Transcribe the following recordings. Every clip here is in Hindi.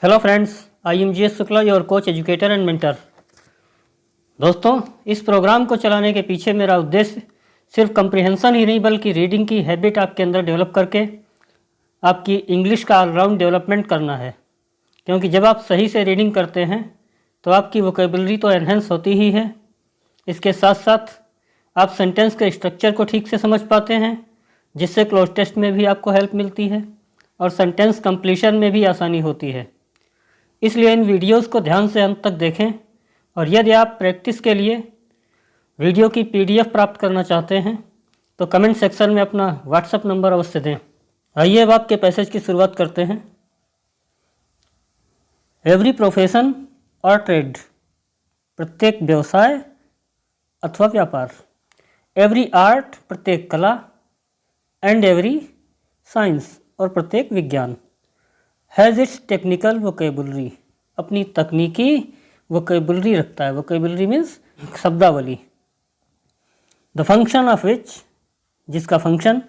Hello friends, I am GS. Shukla, your coach, educator and mentor. दोस्तों, इस प्रोग्राम को चलाने के पीछे मेरा उद्देश्य सिर्फ कंप्रिहेंशन ही नहीं बल्कि रीडिंग की हैबिट आपके अंदर डेवलप करके आपकी इंग्लिश का ऑलराउंड डेवलपमेंट करना है। क्योंकि जब आप सही से रीडिंग करते हैं तो आपकी वोकेबलरी तो एनहेंस होती ही है, इसके साथ साथ आप सेंटेंस के स्ट्रक्चर को ठीक से समझ पाते हैं, जिससे क्लोज टेस्ट में भी आपको हेल्प मिलती है और सेंटेंस कंप्लीशन में भी आसानी होती है। इसलिए इन वीडियोस को ध्यान से अंत तक देखें और यदि आप प्रैक्टिस के लिए वीडियो की पीडीएफ प्राप्त करना चाहते हैं तो कमेंट सेक्शन में अपना व्हाट्सएप नंबर अवश्य दें। आइए अब आपके पैसेज की शुरुआत करते हैं। एवरी प्रोफेशन और ट्रेड, प्रत्येक व्यवसाय अथवा व्यापार। एवरी आर्ट, प्रत्येक कला। एंड एवरी साइंस, और प्रत्येक विज्ञान। हैज़ इट्स टेक्निकल वोकेबलरी, अपनी तकनीकी वोकेबलरी रखता है। वोकेबलरी मीन्स शब्दावली। द फंक्शन ऑफ विच, जिसका फंक्शन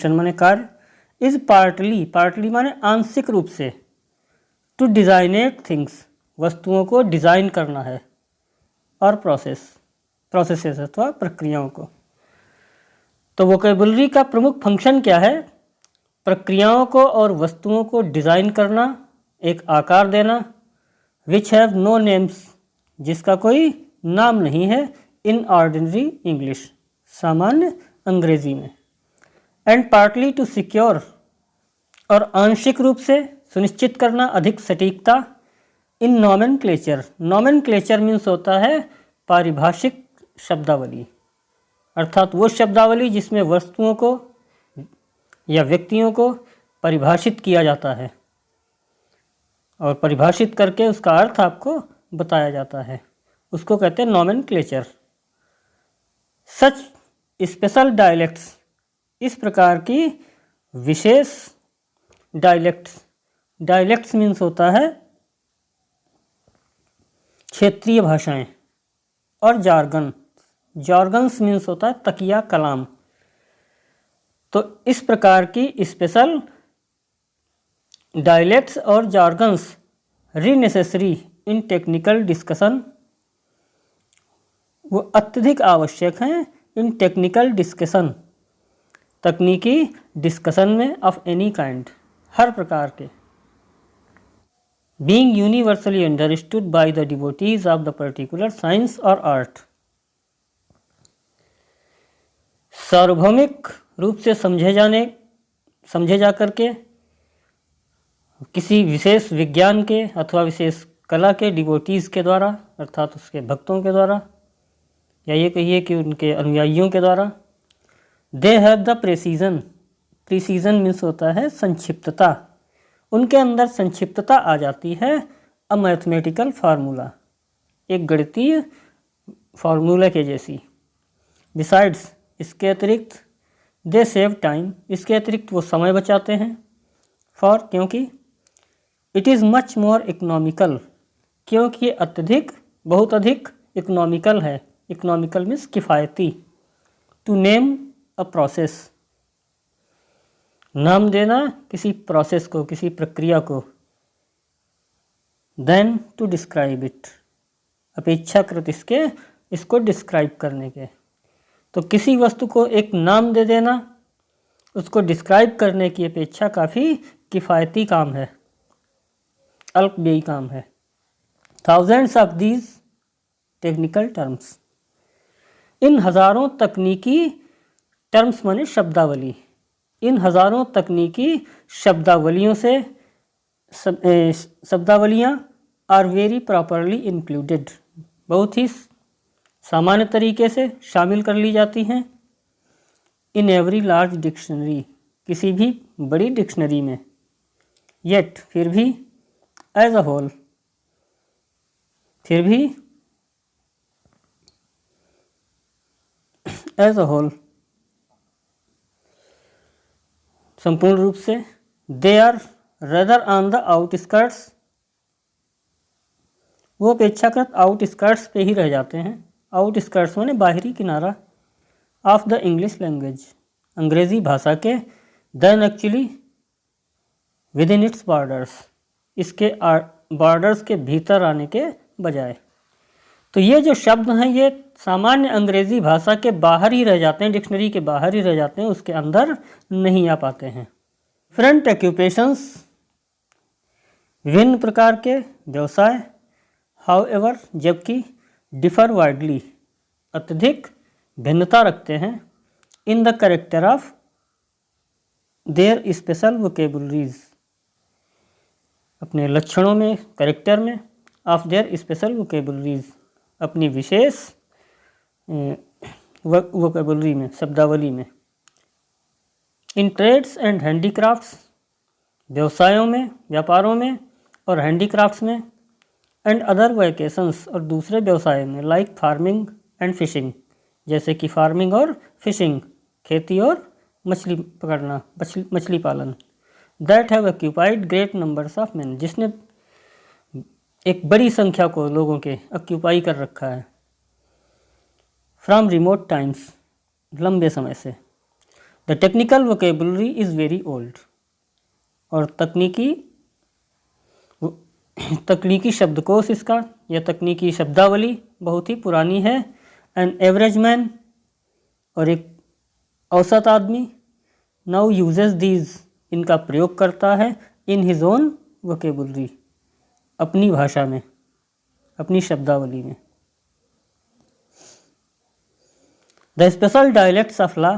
माने कार्य। इज पार्टली माने आंशिक रूप से। टू डिजाइनेट थिंग्स, वस्तुओं को डिज़ाइन करना है। और प्रोसेसेस अथवा प्रक्रियाओं को। तो वोकेबलरी का प्रमुख फंक्शन क्या है? प्रक्रियाओं को और वस्तुओं को डिज़ाइन करना, एक आकार देना। विच हैव नो नेम्स, जिसका कोई नाम नहीं है। इन ऑर्डिनरी इंग्लिश, सामान्य अंग्रेजी में। एंड पार्टली टू सिक्योर, और आंशिक रूप से सुनिश्चित करना अधिक सटीकता। इन नॉमेनक्लेचर, नॉमेनक्लेचर मीन्स होता है पारिभाषिक शब्दावली, अर्थात वो शब्दावली जिसमें वस्तुओं को या व्यक्तियों को परिभाषित किया जाता है और परिभाषित करके उसका अर्थ आपको बताया जाता है, उसको कहते हैं नॉमेनक्लेचर। सच स्पेशल डायलेक्ट्स, इस प्रकार की विशेष डायलेक्ट्स मीन्स होता है क्षेत्रीय भाषाएं। और जार्गन्स मीन्स होता है तकिया कलाम। तो इस प्रकार की स्पेशल डायलेक्ट्स और जार्गन्स रीनेसेसरी इन टेक्निकल डिस्कशन, वो अत्यधिक आवश्यक हैं इन टेक्निकल डिस्कशन, तकनीकी डिस्कशन में, ऑफ एनी काइंड, हर प्रकार के। Being universally understood by the devotees of the particular science और आर्ट, सार्वभौमिक रूप से समझे जा करके किसी विशेष विज्ञान के अथवा विशेष कला के डिवोटीज़ के द्वारा, अर्थात उसके भक्तों के द्वारा, या ये कहिए कि उनके अनुयायियों के द्वारा। They have the precision means होता है संक्षिप्तता, उनके अंदर संक्षिप्तता आ जाती है। अ मैथमेटिकल फार्मूला, एक गणितीय फार्मूला के जैसी। बिसाइड्स, इसके अतिरिक्त। दे सेव टाइम, इसके अतिरिक्त वो समय बचाते हैं। फॉर, क्योंकि। It is much more economical, क्योंकि ये बहुत अधिक इकोनॉमिकल है। इकोनॉमिकल मीन्स किफ़ायती। टू नेम अ प्रोसेस, नाम देना किसी प्रोसेस को, किसी प्रक्रिया को। देन टू डिस्क्राइब इट, अपेक्षाकृत इसको डिस्क्राइब करने के। तो किसी वस्तु को एक नाम दे देना, उसको डिस्क्राइब करने की अपेक्षा काफ़ी किफ़ायती काम है, अल्पव्ययी काम है। Thousands of these technical terms, in हज़ारों तकनीकी टर्म्स माने शब्दावली, इन हज़ारों तकनीकी शब्दावलियों से शब्दावलियाँ आर वेरी प्रॉपरली इंक्लूडेड, बहुत ही सामान्य तरीके से शामिल कर ली जाती हैं। इन एवरी लार्ज डिक्शनरी, किसी भी बड़ी डिक्शनरी में। येट, फिर भी। एज अ होल, फिर भी। एज अ होल, संपूर्ण रूप से। They are rather on the outskirts, वो अपेक्षाकृत आउटस्कर्ट्स पे ही रह जाते हैं। आउटस्कर्ट्स माने बाहरी किनारा। ऑफ द इंग्लिश लैंग्वेज, अंग्रेजी भाषा के। Then actually within its borders, इसके बॉर्डर्स के भीतर आने के बजाय। तो ये जो शब्द हैं ये सामान्य अंग्रेज़ी भाषा के बाहर ही रह जाते हैं, डिक्शनरी के बाहर ही रह जाते हैं, उसके अंदर नहीं आ पाते हैं। डिफरेंट ऑक्यूपेशंस, विभिन्न प्रकार के व्यवसाय, हाउएवर, जबकि डिफर वाइडली, अत्यधिक भिन्नता रखते हैं, in the character of their special vocabularies, अपने लक्षणों में, कैरेक्टर में, ऑफ देयर स्पेशल वोकेबुलरीज, अपनी विशेष वोकेबुलरी में, शब्दावली में। इन ट्रेड्स एंड हैंडीक्राफ्ट्स, व्यवसायों में, व्यापारों में और हैंडीक्राफ्ट्स में, एंड अदर वोकेशंस, और दूसरे व्यवसाय में, लाइक फार्मिंग एंड फिशिंग, जैसे कि फार्मिंग और फिशिंग, खेती और मछली पकड़ना, मछली पालन। That have occupied great numbers of man, जिसने एक बड़ी संख्या को लोगों के ऑक्यूपाई कर रखा है। फ्रॉम रिमोट टाइम्स, लंबे समय से। The technical vocabulary is very old, और तकनीकी शब्दकोश इसका या तकनीकी शब्दावली बहुत ही पुरानी है। एन एवरेज मैन, और एक औसत आदमी, नाउ यूजेस दीज, इनका प्रयोग करता है, इन हिज ओन वोकेबुलरी, अपनी भाषा में, अपनी शब्दावली में। The special dialects of law,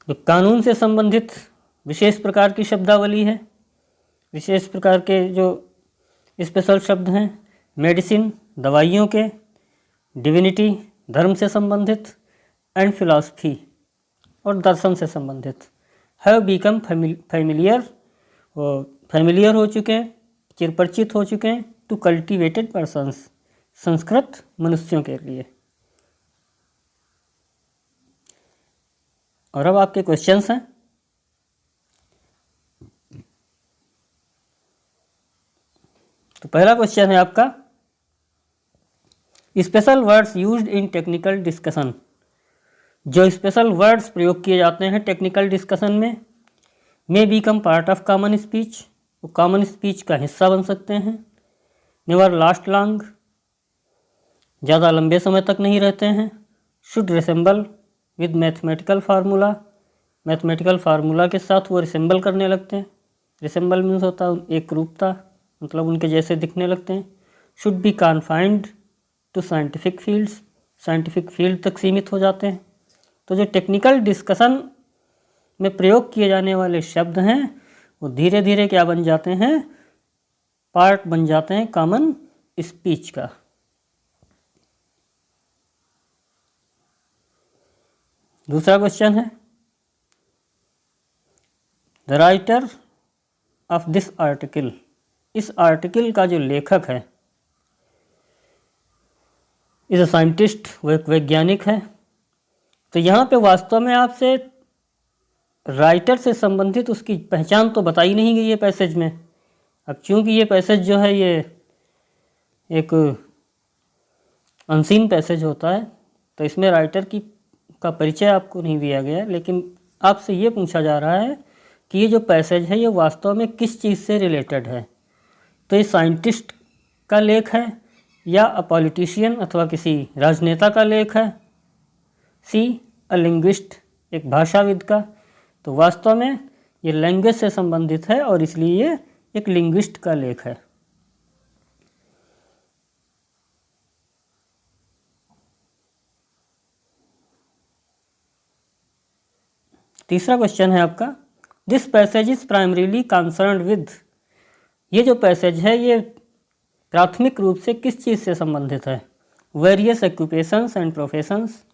जो कानून से संबंधित विशेष प्रकार की शब्दावली है, विशेष प्रकार के जो स्पेशल शब्द हैं। मेडिसिन, दवाइयों के, डिविनिटी, धर्म से संबंधित, एंड फिलॉसफी, और दर्शन से संबंधित। हैव बिकम फैमिलियर, वो फैमिलियर हो चुके हैं, चिरपरिचित हो चुके हैं, टू कल्टिवेटेड पर्सन्स, संस्कृत मनुष्यों के लिए। और अब आपके क्वेश्चंस हैं। तो पहला क्वेश्चन है आपका, special words used in technical discussion, जो स्पेशल वर्ड्स प्रयोग किए जाते हैं टेक्निकल डिस्कशन में, may become part of common speech, वो कॉमन स्पीच का हिस्सा बन सकते हैं। नेवर लास्ट लॉन्ग, ज़्यादा लंबे समय तक नहीं रहते हैं। Should resemble with mathematical formula, mathematical formula के साथ वो रिसेंबल करने लगते हैं। रिसेंबल मीन्स होता है एक रूपता, मतलब उनके जैसे दिखने लगते हैं। Should be confined to scientific fields, scientific field तक सीमित हो जाते हैं। तो जो टेक्निकल डिस्कशन में प्रयोग किए जाने वाले शब्द हैं वो धीरे धीरे क्या बन जाते हैं, पार्ट बन जाते हैं कॉमन स्पीच का। दूसरा क्वेश्चन है, the writer of this article, इस आर्टिकल का जो लेखक है, इज अ साइंटिस्ट, वो एक वैज्ञानिक है। तो यहाँ पे वास्तव में आपसे राइटर से संबंधित उसकी पहचान तो बताई नहीं गई है पैसेज में। अब चूंकि ये पैसेज जो है ये एक अनसीन पैसेज होता है, तो इसमें राइटर का परिचय आपको नहीं दिया गया, लेकिन आपसे ये पूछा जा रहा है कि ये जो पैसेज है ये वास्तव में किस चीज़ से रिलेटेड है। तो ये साइंटिस्ट का लेख है या अ पॉलिटिशियन अथवा किसी राजनेता का लेख है। सी, अ लिंग्विस्ट, एक भाषाविद का। तो वास्तव में ये लैंग्वेज से संबंधित है और इसलिए ये एक लिंग्विस्ट का लेख है। तीसरा क्वेश्चन है आपका, this passage is primarily concerned with, ये जो पैसेज है ये प्राथमिक रूप से किस चीज़ से संबंधित है। वेरियस ऑक्यूपेशंस एंड प्रोफेशंस,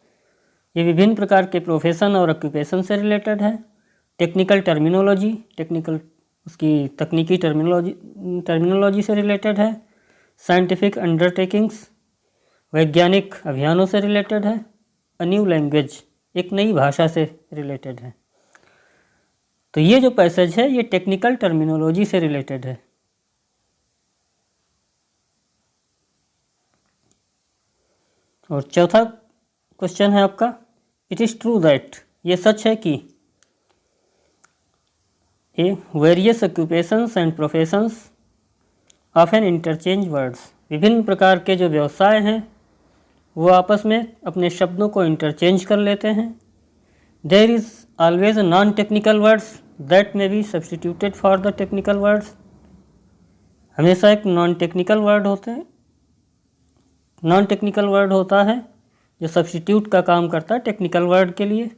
ये विभिन्न प्रकार के प्रोफेशन और ऑक्यूपेशन से रिलेटेड है। टेक्निकल टर्मिनोलॉजी, टेक्निकल उसकी तकनीकी टर्मिनोलॉजी से रिलेटेड है। साइंटिफिक अंडरटेकिंग्स, वैज्ञानिक अभियानों से रिलेटेड है। अ न्यू लैंग्वेज, एक नई भाषा से रिलेटेड है। तो ये जो पैसेज है ये टेक्निकल टर्मिनोलॉजी से रिलेटेड है। और चौथा क्वेश्चन है आपका, इट इज़ ट्रू दैट, ये सच है कि a various occupations and professions often interchange words, विभिन्न प्रकार के जो व्यवसाय हैं वो आपस में अपने शब्दों को इंटरचेंज कर लेते हैं। There is always a non technical words that may be substituted for the technical words, हमेशा एक नॉन टेक्निकल वर्ड होते हैं, नॉन टेक्निकल वर्ड होता है जो सब्सटीट्यूट का काम करता है टेक्निकल वर्ड के लिए।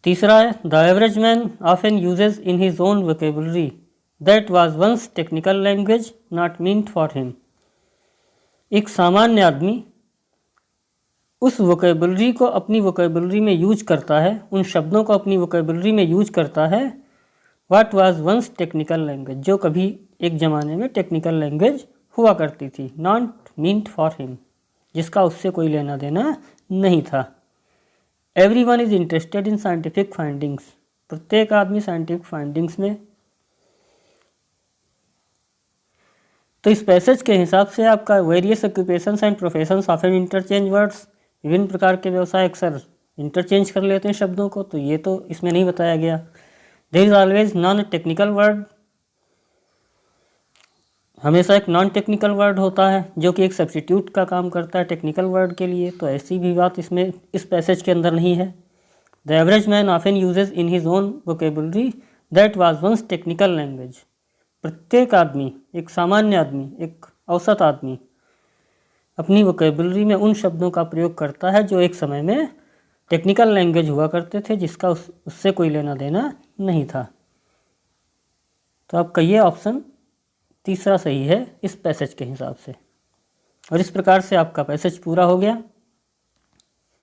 तीसरा है the average man often uses in his own vocabulary that was once technical language not meant for him, एक सामान्य आदमी उस वोकेबलरी को अपनी वोकेबलरी में यूज करता है, उन शब्दों को अपनी वोकेबलरी में यूज करता है what was once technical language, जो कभी एक ज़माने में टेक्निकल लैंग्वेज हुआ करती थी, नॉट मीन्ट फॉर हिम, जिसका उससे कोई लेना देना नहीं था। Everyone is interested in scientific findings, प्रत्येक आदमी साइंटिफिक फाइंडिंग्स में। तो इस पैसेज के हिसाब से आपका various occupations and professions often interchange words, विभिन्न प्रकार के व्यवसाय अक्सर इंटरचेंज कर लेते हैं शब्दों को, तो ये तो इसमें नहीं बताया गया। There is always non technical word, हमेशा एक नॉन टेक्निकल वर्ड होता है जो कि एक सब्स्टिट्यूट का काम करता है टेक्निकल वर्ड के लिए, तो ऐसी भी बात इसमें इस पैसेज के अंदर नहीं है। The average man often uses in his own vocabulary that was once technical language, प्रत्येक आदमी, एक सामान्य आदमी, एक औसत आदमी अपनी वोकेबलरी में उन शब्दों का प्रयोग करता है जो एक समय में टेक्निकल लैंग्वेज हुआ करते थे, जिसका उससे कोई लेना देना नहीं था। तो आपका ये ऑप्शन तीसरा सही है इस पैसेज के हिसाब से। और इस प्रकार से आपका पैसेज पूरा हो गया।